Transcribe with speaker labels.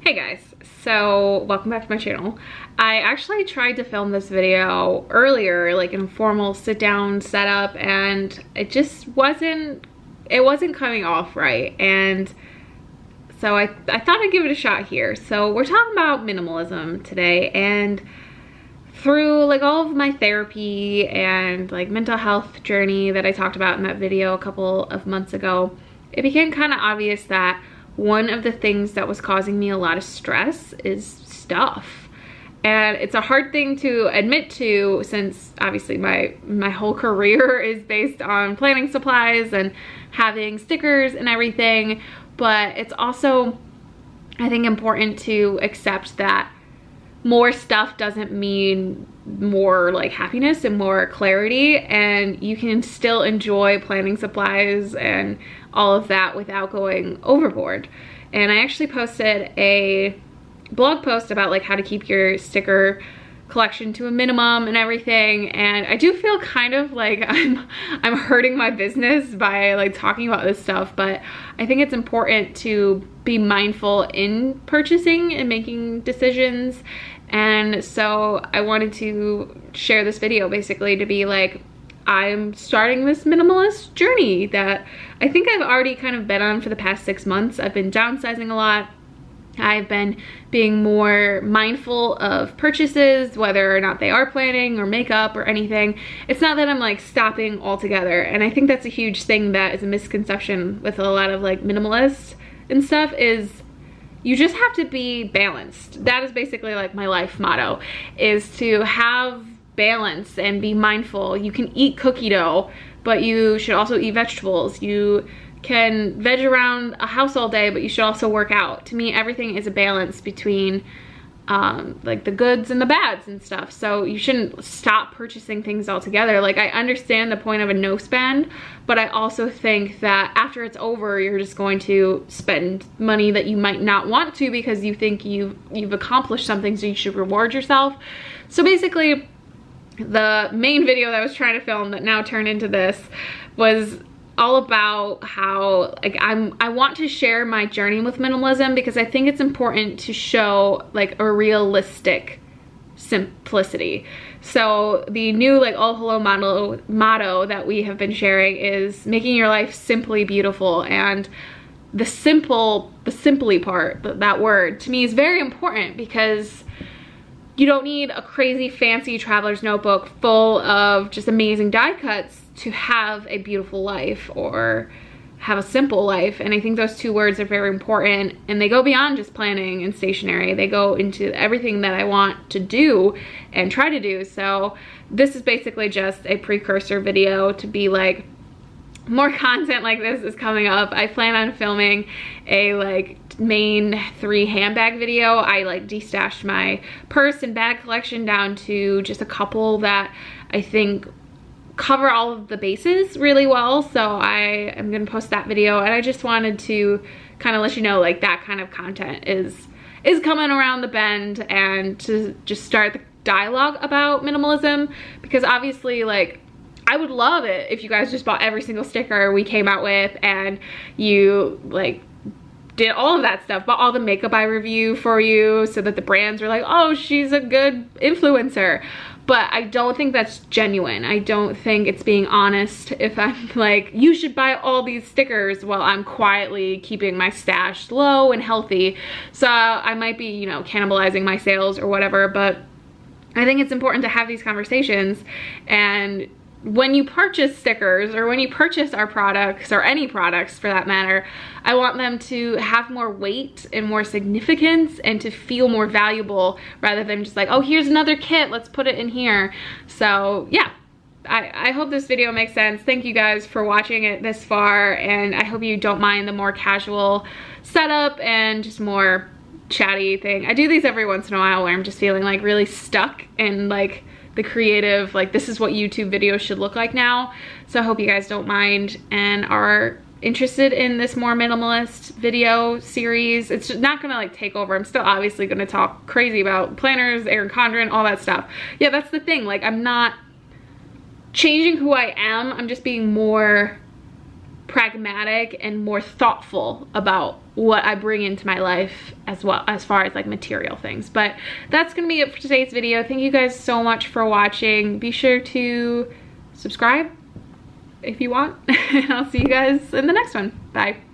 Speaker 1: Hey guys, so welcome back to my channel. I actually tried to film this video earlier, like an informal sit down setup, and it just wasn't coming off right. And so I thought I'd give it a shot here. So we're talking about minimalism today, and through like all of my therapy and like mental health journey that I talked about in that video a couple of months ago, it became kind of obvious that one of the things that was causing me a lot of stress is stuff. And it's a hard thing to admit to, since obviously my whole career is based on planning supplies and having stickers and everything. But it's also, I think, important to accept that more stuff doesn't mean more like happiness and more clarity, and you can still enjoy planning supplies and all of that without going overboard. And I actually posted a blog post about like how to keep your sticker collection to a minimum and everything, and I do feel kind of like I'm hurting my business by like talking about this stuff, but I think it's important to be mindful in purchasing and making decisions. And so I wanted to share this video basically to be like, I'm starting this minimalist journey that I think I've already kind of been on for the past 6 months. I've been downsizing a lot. I've been being more mindful of purchases, whether or not they are planning or makeup or anything. It's not that I'm like stopping altogether. And I think that's a huge thing that is a misconception with a lot of like minimalists and stuff, is you just have to be balanced. That is basically like my life motto, is to have balance and be mindful. You can eat cookie dough, but you should also eat vegetables. You can veg around a house all day, but you should also work out. To me, everything is a balance between like the goods and the bads and stuff. So you shouldn't stop purchasing things altogether. Like, I understand the point of a no spend, but I also think that after it's over, you're just going to spend money that you might not want to because you think you've accomplished something, so you should reward yourself. So basically, the main video that I was trying to film that now turned into this was all about how like I want to share my journey with minimalism, because I think it's important to show like a realistic simplicity. So the new like all hello motto that we have been sharing is making your life simply beautiful. And the simply part, that word to me is very important, because you don't need a crazy fancy traveler's notebook full of just amazing die cuts to have a beautiful life or have a simple life. And I think those two words are very important, and they go beyond just planning and stationery. They go into everything that I want to do and try to do. So this is basically just a precursor video to be like, more content like this is coming up. I plan on filming a like main 3 handbag video. I like destashed my purse and bag collection down to just a couple that I think cover all of the bases really well. So I am gonna post that video, and I just wanted to kind of let you know like that kind of content is coming around the bend, and to just start the dialogue about minimalism, because obviously like I would love it if you guys just bought every single sticker we came out with, and you like did all of that stuff, bought all the makeup I review for you so that the brands are like, oh, she's a good influencer. But I don't think that's genuine. I don't think it's being honest if I'm like, you should buy all these stickers while I'm quietly keeping my stash low and healthy. So I might be, you know, cannibalizing my sales or whatever, but I think it's important to have these conversations. And when you purchase stickers, or when you purchase our products, or any products for that matter, I want them to have more weight and more significance, and to feel more valuable, rather than just like, oh, here's another kit, let's put it in here. So yeah, I hope this video makes sense. Thank you guys for watching it this far, and I hope you don't mind the more casual setup and just more chatty thing. I do these every once in a while where I'm just feeling like really stuck in like the creative, like this is what YouTube videos should look like now. So I hope you guys don't mind and are interested in this more minimalist video series. It's not gonna like take over. I'm still obviously gonna talk crazy about planners, Erin Condren, all that stuff. Yeah, that's the thing. Like, I'm not changing who I am. I'm just being more pragmatic and more thoughtful about what I bring into my life as well, as far as like material things. But that's gonna be it for today's video. Thank you guys so much for watching. Be sure to subscribe if you want, and I'll see you guys in the next one. Bye.